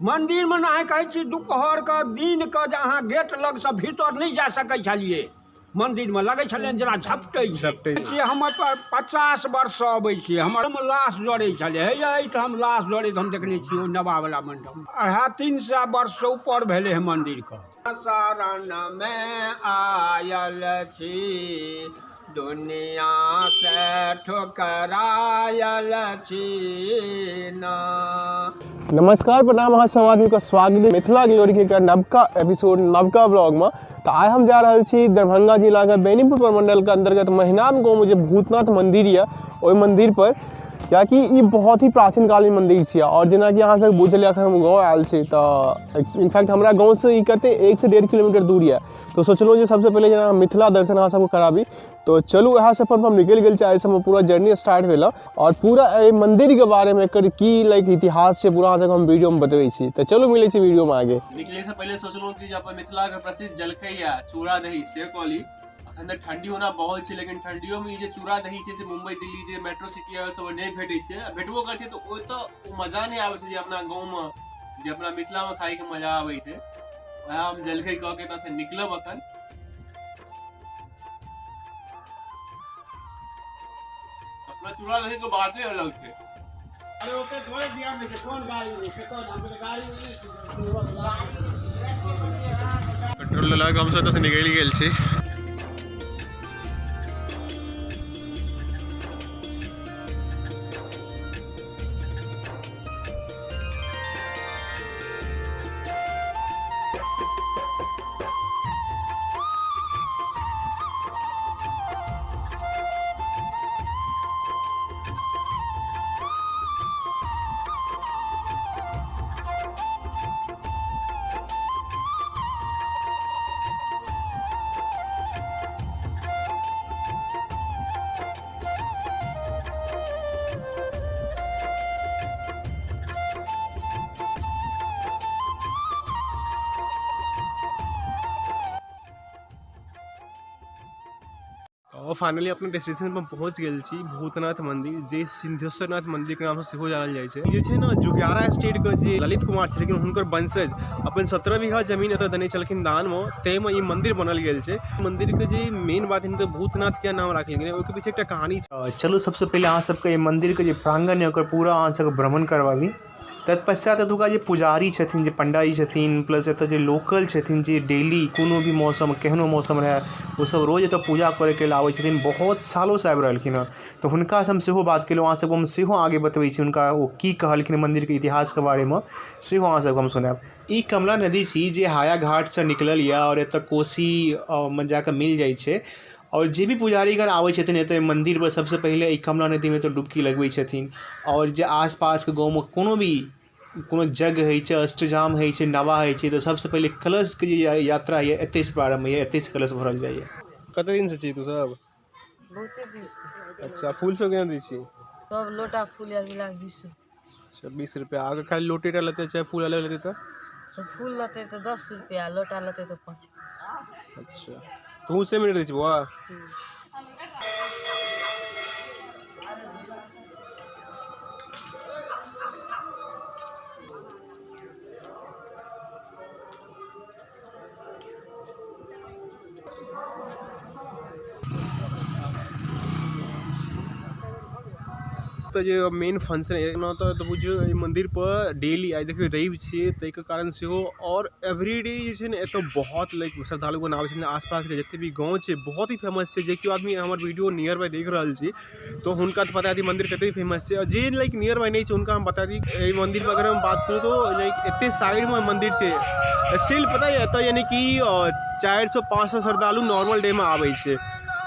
मंदिर में ना कहे छी दोपहर के दिन के अहाँ गेट लग से भीतर नहीं जा सकै छलिए। मंदिर में लगे छलै जेना झपटै छै। हम 50 वर्ष से अबै छी, हमर लाश जड़ै छलै हे एहिठाम लाश जड़ैत हम देखने छी ओ नवा वाला मंडप। 250-300 वर्ष से ऊपर भेले है मंदिर का। शरण में आयल छी दुनिया से ठुकरायल छी ना। नमस्कार, प्रणाम, अहाँ सब आदमी का स्वागत है मिथिला ग्लोरी के नवका एपिसोड नवका ब्लॉग में। तो आइ हम जा रहा छी दरभंगा जिला के बेनीपुर प्रमंडल के अंतर्गत महिनाम गाँव में जो भूतनाथ मंदिर है ओहि मंदिर पर, कियाकि ये बहुत ही प्राचीन कालीन मंदिर है। और जना कि अहाँ सब बुझलिए अखन हम गाँव आयल छी, तो इनफैक्ट हमारा गाँव से कते 1 से 1.5 किलोमीटर दूर है। तो सोचलो जो सबसे पहले जना मिथिला दर्शन अहाँ सबको कराबी। तो चलू यहाँ सफर पर हम निकल गए चाहे सब पूरा जर्नी स्टार्ट भेल और पूरा मंदिर के बारे में एकर की लाइक इतिहास से पूरा हम वीडियो में बतबै छी। तो चलो मिले छी वीडियो में आगे। निकले से पहले सोचलो कि जब मिथिला के प्रसिद्ध जलखै या चूड़ा दही से कहली अंदर ठंडी होना बहुत छै, लेकिन ठंडियों में जे चूड़ा दही छै से मुंबई दिल्ली जे मेट्रो सिटी है सब नहीं भेटै छै। भेटबो कर छै तो ओ तो मजा नहीं आबै छै जे अपना गांव में जे अपना मिथिला में खाए के मजा आबै छै। वह हम जलखै कह के से निकलब अखन। अपना चूड़ा दही के बात ही अलग छै। अरे ओके थोड़े ध्यान दे कौन गाड़ी से कौन हमरे गाड़ी पेट्रोल लगा के हम सब से निकल गेल छी। और फाइनली अपने डेस्टिनेशन पर पहुंच गए छी भूतनाथ मंदिर, जे सिद्धेश्वरनाथ मंदिर के नाम से सेहो जानल जाय छै। ये छै ना जुग्यारा स्टेट के जे ललित कुमार छै, लेकिन हुनकर वंशज अपन 17 बीघा जमीन एतऽ देने छलखिन दान में, तै में ई मंदिर बनल गेल छै। मंदिर के जे मेन बात हिनकर भूतनाथ के नाम राखल गेल, ओके पीछे एकटा कहानी छै। चलो सबसे पहले अहाँ सबके ये मंदिर के जे प्रांगण है ओकर पूरा अहाँ सबके भ्रमण करवाबी। तत्पश्चात एतुका जे पुजारी छथिन, जे पंडाजी छथिन, प्लस एतऽ जे लोकल छथिन जे डेली कोनो भी मौसम केहनो मौसम रहे वो सब रोज एतऽ पूजा करे के लिए आबै छथिन, बहुत सालों से आबि रहलखिन हँ। तो हुनका से हम सेहो बात केलहुँ, अहाँ सबको हम सेहो आगे बतबै छी हुनका ओ की कहलखिन मंदिर के इतिहास के बारे में, सेहो अहाँ सबके हम सुनाब। ई कमला नदी छी जे हाया घाट से निकलल यऽ और एतऽ कोसी में जाके मिल जाइ छै। और जे भी पुजारीगण आबै छथिन एतऽ मंदिर पर सबसे पहले ई कमला नदी में तो डुबकी लगबै छथिन। और जे आसपास के गाँव में कोनो भी कोनो जग होइ छै, अष्टजाम होइ छै, नवा होइ छै, तो सबसे पहले कलश के जे यात्रा है एतै से प्रारंभ है, एतै से कलश भरल जाइए। कते दिन से छी तू सब? बहुते दिन। अच्छा, फूल सब केना दै छी? सब लोटा फूल यार मिला 20। अच्छा 20 रुपया। अगर खाली लोटेटा लेते चाहे फूल अलग लेते तो फूल लेते तो 10 रुपया, लोटा लेते तो 5। अच्छा, तू से मिनट दै छी बुआ? तो जो मेन फंक्शन है ना तो बुझियो मंदिर पर डेली आई देखियो रवि छियै ताहि के कारण से हो। और एवरीडे जे छै ने एतऽ बहुत लाइक श्रद्धालु गण आबै छै। आसपास के जते भी गाँव छै बहुत ही फेमस छै, जे कि आदमी हमर वीडियो नियर बाय देख रहल छी तो हुनका तो पता है मंदिर कते फेमस छै। और जे लाइक नियर बाय नहीं छै उनका हम बता दी मंदिर पर अगर हम बात करूँ तो लाइक एते साइड में मंदिर छै स्टिल पता है एतऽ यानी कि 400-500 श्रद्धालु नॉर्मल डे में आबै छै।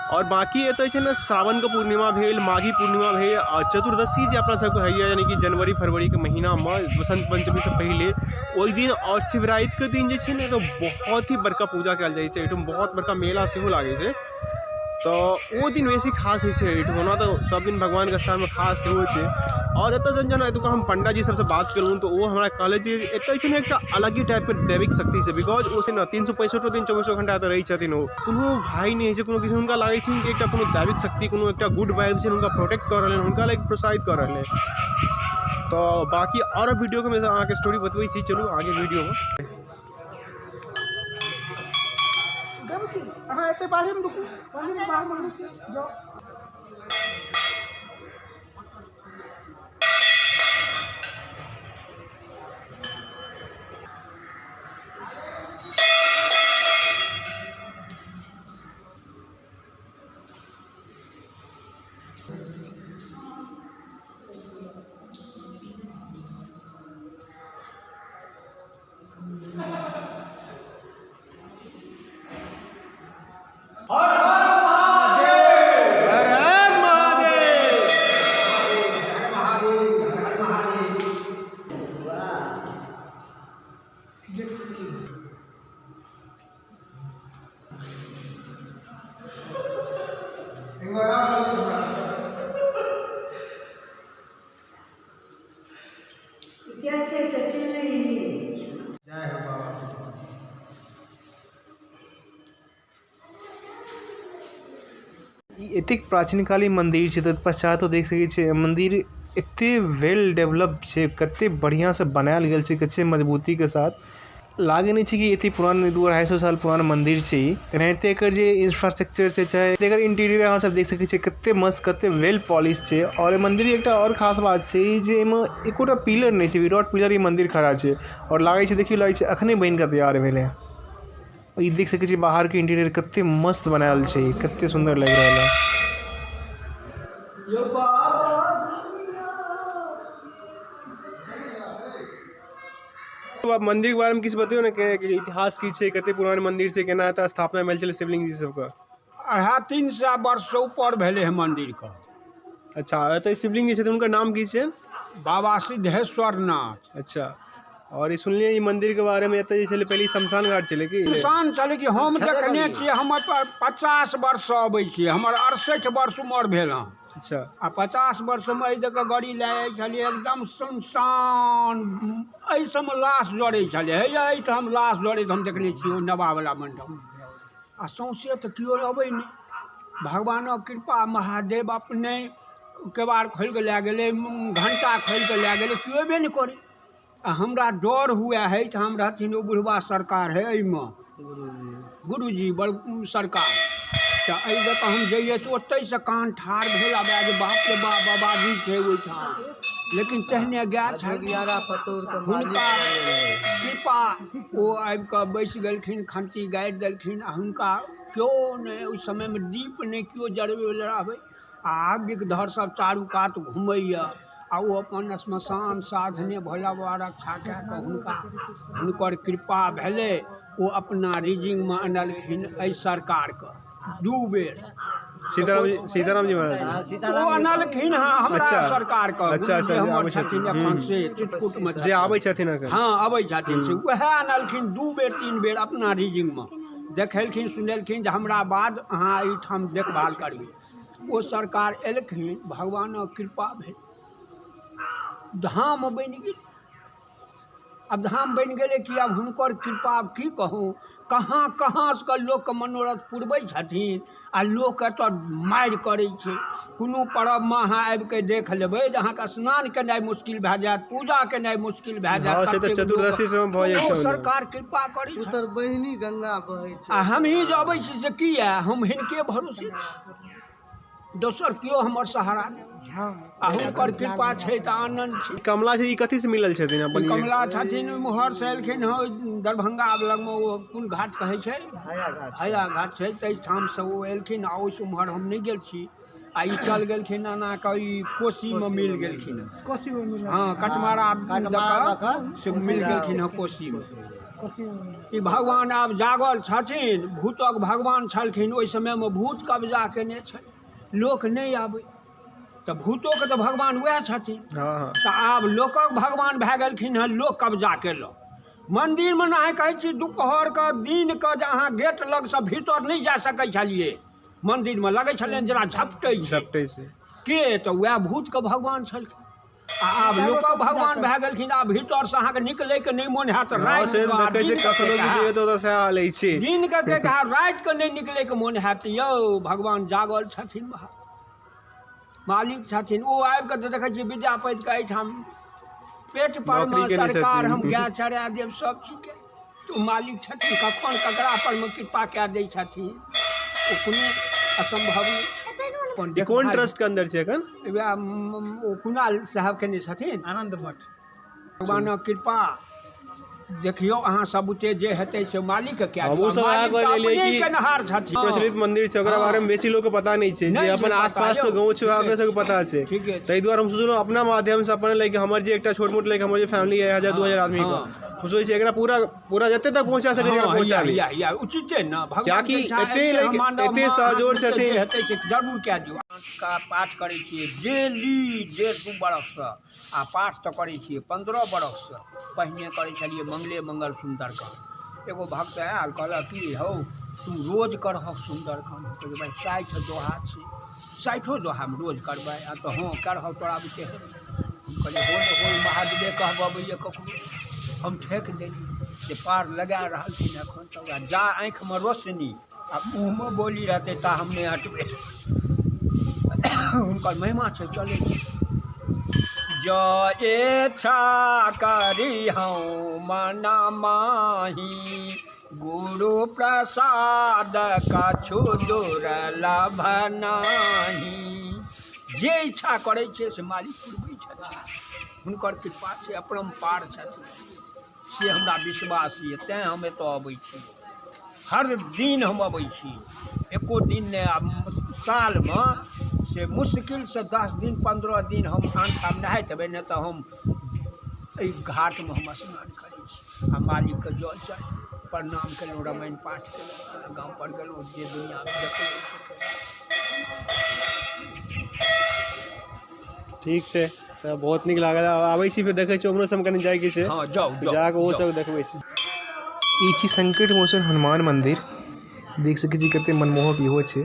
और बाकी एतऽ छै ने सावन के पूर्णिमा भेल, माघी पूर्णिमा भेल, चतुर्दशी जे अपना सबके होइए यानी कि जनवरी फरवरी के महीना में बसंत पंचमी से पहले ओहि दिन, और शिवरात्रि के दिन जे छै ने तो बहुत ही बड़का पूजा कयल जाइ छै। एहिठाम बहुत बड़का मेला सेहो लागै छै, तो वो दिन बेसी खास होइ छै। एहिठाम तो सब दिन भगवान के स्थान में खास सेहो छै। और एतऽ जना एतुका हम पंडा जी सबसे बात करूँ तो वो हमरा कहले जे एतऽ छै ने एकटा अलग ही टाइप के दैविक शक्ति छै, बिकॉज ओ छै ने 365 दिन 24 घंटा एतऽ रहै छथिन। ओ कोनो भाई नहीं छै, कोनो किसी हुनका लागै छै कि एकटा कोनो दैविक शक्ति, कोनो एकटा गुड वाइब छै हुनका प्रोटेक्ट कर रहल, हुनका लाइक प्रोत्साहित कर रहल। तो बाकी और वीडियो को मैं आगे स्टोरी बतबै छी, चलू आगे वीडियो में। हाँ एते बाहर में रुकू, बाहर में रुकू जाओ। एतेक प्राचीनकालीन मंदिर छै, तत्पश्चात तो देख सकै छियै मंदिर एते वेल डेवलप छै, कते बढ़िया से बनायल गेल छै, कते मजबूती के साथ। लागे नहीं छै कि एते पुरान 200-250 साल पुरान मंदिर छै। एनाहिते एकर जे इंफ्रास्ट्रक्चर छै, चाहे एकर इंटीरियर अहाँ सब देख सकै छियै कते मस्त, कते वेल पॉलिश छै। और मंदिर एकटा और खास बात छै जे एमे एकोटा पिलर नहीं छै, विदाउट पिलर ई मंदिर खड़ा छै और लागे छै, देखियो लागे छै अखने बनि के तैयार भेलै। ई देख सकै छियै बाहर के इंटीरियर कते मस्त बनायल छै, कते सुंदर लग रहल है। तो आप मंदिर के बारे में किस बताओ ना, कि इतिहास की छै, कते पुरान मंदिर छै, केना एतऽ स्थापना भेल छलै शिवलिंग जी सबके। 350 वर्ष से ऊपर भेले है मंदिर का। अच्छा, एतऽ शिवलिंग जी छथिन, हुनकर नाम की छै? बाबा सिद्धेश्वर नाथ। अच्छा, और ये सुनलिए ई मंदिर के बारे में, एतऽ जे छलै पहले शमशान घाट छलै कि? शमशान छलै कि हम देखने छियै, हमर 50 वर्ष से अबै छियै, हमर 68 वर्ष उम्र भेल हँ। अच्छा, आ 50 वर्ष में एहि दऽ गाड़ी लए जाइ छलियै, एकदम सुनसान, एहि सबमे लाश जड़ै छलै। एहिठाम लाश जड़ैत हम देखने छियै, ओ नवावला मण्डप। आ सौंसे तऽ केओ अबै नहि, भगवानक कृपा, महादेव अपने केबाड़ खोलि कऽ लए गेलै, घंटा खोलि कऽ लए गेलै, केओ अयबे नहि करै। आ हमरा डर हुए है, हम रहथिन ओ बुढ़वा सरकार है एहिमे, गुरुजी बड़ सरकार। तऽ एहि जगह हम जइए तऽ ओतहिसँ कान ठाढ़ भेल, आब जे बाप रे बाप बाबाजी छै ओहिठाम। लेकिन तेहने गाय हुनका कृपा, ओ आबि कऽ बैसि गेलखिन, खंती गाड़ि देलखिन। आ हुनका केओ नहि, ओहि समयमे दीप नहि केओ जरबै रहबै। आ विषधर सब चारू कात घुमैया, आ ओ अपन श्मशान साधने भोला बाबा रक्षा कए कऽ हुनकर कृपा भेलै। ओ अपना रिजिंगमे अनलखिन एहि सरकारके 2 बेर। सीताराम जी महाराज ओ अनलखिन हँ हमरा सरकारके। अच्छा, हमर छथिन एखन से चित्रकूटमे जे आबै छथिन, हाँ अबै छथिन से उएह अनलखिन 2 बेर 3 बेर अपना रिजिंगमे। देखेलखिन, सुनेलखिन जे हमरा बाद अहाँ एहिठाम देखभाल करिए। ओ सरकार एलखिन, भगवानक कृपा भेल, धाम बनि गेल। अब धाम बनि गेलै कि आब हुनकर कृपा की कहूँ, कहाँ कहाँसँ लोकके मनोरथ पुरबै छथिन, आ लोक एतऽ मारि करै छै। कोनो पर्वमे अहाँ आबि कऽ देख लेबै जे अहाँके स्नान केनाइ मुश्किल भए जायत, पूजा केनाइ मुश्किल भए जायत। चतुर्दशी से भऽ जाइ छै। सरकार कृपा करै छै, उतर बहिनी गंगा बहै छै। आ हमही जे अबै छी से किया, हम हिनके भरोसे, दोसर केओ हमर सहारा नहि। आ हुनकर कृपा छै तऽ आनन्द छै। कमला जी कथी से मिलल छथिन अपन? कमला छथिन मुहर से एलखिन हँ, दरभंगा लगमे ओ कोन घाट कहै छै, हया घाट छै, ताहिठाम से ओ एलखिन। आ ओहिसँ उम्हर हम नहि गेल छी। आ ई चल गेलखिन एनाके ई कोशीमे मिल गेलखिन हँ, हाँ कटमारा से मिल गेलखिन हँ कोशीमे। ई भगवान आब जागल छथिन, भूतक भगवान छलखिन। ओहि समयमे भूत कब्जा केने छै, लोक नहीं आबै, तो भूतों के तो भगवान वह छथिन। तो आब लोकक भगवान भए गेलखिन हँ, लोक कब्जा केलक। मंदिर में ना कहै दोपहर के दिन के जे अहाँ गेट लग से भीतर नहीं जा सकै छलिए, मंदिर में लगे छलनि जेना झपटै छै के, तो वह भूत के भगवान छलखिन। आब लोकक भगवान भए गेलखिन। आब भीतर से अहाँके निकलै के नहीं मोन हैत, रात दिन के रात के नहीं निकलै के मोन हैत। यौ भगवान जागल छथिन, मालिक छथिन। ओ आबि कऽ तऽ देखै छियै विद्यापतिके एहिठाम पेट पर नौकरी में के नहीं सरकार छथिन। हम गाय चरा देव सब चीज के तो मालिक छथिन कखन ककरा पर में कृपा कए दै छथिन ओ कोनो असंभव नहीं अपन ये कौन ट्रस्ट के अंदर छै एखन? वएह ओ कुणाल साहब के नहीं छथिन आनंद मठ भगवानक कृपा देखियो अहाँ सबूते जे हेतै से मालिक के हम ओ सब आगे कहलिए अपने कि केनहार छथिन प्रचलित मंदिर छै ओकरा बारे में बेसी लोग के पता नहीं छै जे नहीं अपन छै पता, आसपास के यौ। गांव छै ओकरा सबके पता छै ठीके छै। ताहि दुआरे हम सोचलहुँ अपना माध्यम से अपन लाइक हमर जे एकटा छोट मोट लाइक हमर जे फैमिली है 1000-2000 आदमी हाँ। के हम सोचै छी एकरा पूरा जते तक पहुंचा सकै छै एकरा पहुंचा ली या उचिते न भगवान कियाकि के इच्छा एते है कि लाइक हम एते मानव सहजोर मात्र छथिन। जे हेतै से जरूर कए दियौ का पाठ करै छियै डेली 1.5 बरससँ आ पाठ तऽ करै छियै 15 बरससँ पहिने करै छलियै मंगल सुंदरकांड एगो भक्त आयल कहलक कि हौ तुम रोज करहक सुंदरकांड कहलियै भाइ 60 दोहा छै 60 दोहामे रोज करबै आ तऽ हँ करहक तोरा बुते हम कहलियै हो महादेवे कहबैए ककरो हम ठेक देली जे पार लगा रहल छी एखन तऽ जा आँखिमे रोशनी आ मुँहमे बोली रहतै ता हम नहि हटबै हुनकर महिमा छै चलै छै जो इच्छा करी हूँ मना माही गुरु प्रसाद कछु दुर्लभ नाही जे इच्छा करै छै से मालिक पुरबै छथिन हुनकर कृपा छै अपरम्पार छथिन से हमरा विश्वास यऽ तेँ हम एतऽ अबै छी हर दिन हम अबै छी एको दिन नहि सालमे से मुश्किलसँ 10 दिन 15 दिन हम आनठाम नहाइत हेबै नहि तऽ हम एहि घाटमे हम स्नान करै छी आ मालिकके जल चढ़ प्रणाम केलहुँ रामायण पाठ केलहुँ गामपर गेलहुँ जे दुनिया देखलहुँ ठीक छै तऽ बहुत नीक लागल आबै छी फेर देखै छी हमरो सब कनि जाइके छै हाँ जाओ जाके ओ सब देखबै छी ई छी संकट मोचन हनुमान मंदिर देख सकै छी कते मनमोहक इहो छै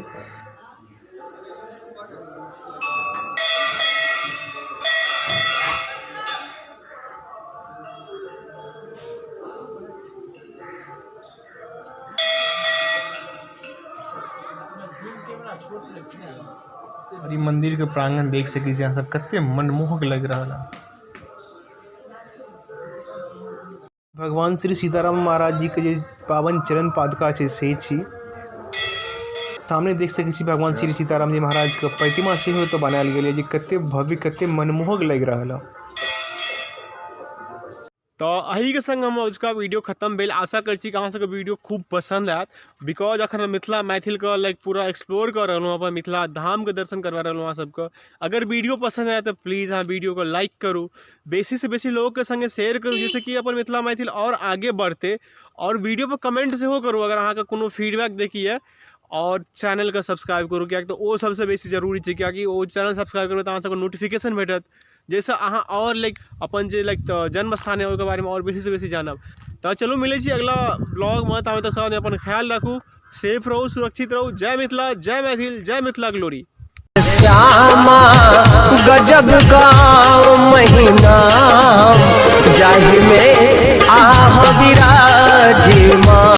और ई मंदिर के प्रांगण देख सकै छी अहाँ सब कते मनमोहक लग रहल है भगवान श्री सीताराम महाराज जी के जे पावन चरण पादुका छै से छी सामने देख सकै छी भगवान श्री सीताराम जी महाराज के प्रतिमा सेहो तो बनायल गेल है जे कते भव्य कते मनमोहक लग रहल है तो अही के संग हम उसका वीडियो खत्म भेल आशा कर छी कि अहाँ सबके वीडियो खूब पसंद आयत बिकॉज अखन हम मिथिला मैथिल के लाइक पूरा एक्सप्लोर कर रहल हूँ अपन मिथिला धाम के दर्शन करवा रहल हूँ अहाँ सबके अगर वीडियो पसंद आए तो प्लीज़ अहाँ वीडियो को लाइक करू बेसी से बेसी लोगों के संगे शेयर करू जैसे कि अपन मिथिला मैथिल और आगे बढ़ते और वीडियो पर कमेंट सेहो करू अगर अहाँ के कोनो फीडबैक देखिए और चैनल के सब्सक्राइब करू कियाकि तो ओ सबसे बेसी जरूरी छै कियाकि ओ चैनल सब्सक्राइब करू तो अहाँ सबके नोटिफिकेशन भेटत जैसे अहाँ और लाइक अपन जे लाइक जन्म स्थान है ओहिके बारेमे और बेसी से बेसी जानब तो चलू मिलै छी अगला ब्लॉगमे ताबे तक सब अपन ख्याल रखू सेफ रहू सुरक्षित रहू जय मिथिला जय मैथिल जय मिथिला ग्लोरी श्यामा गजब गाँव महीना जाहि में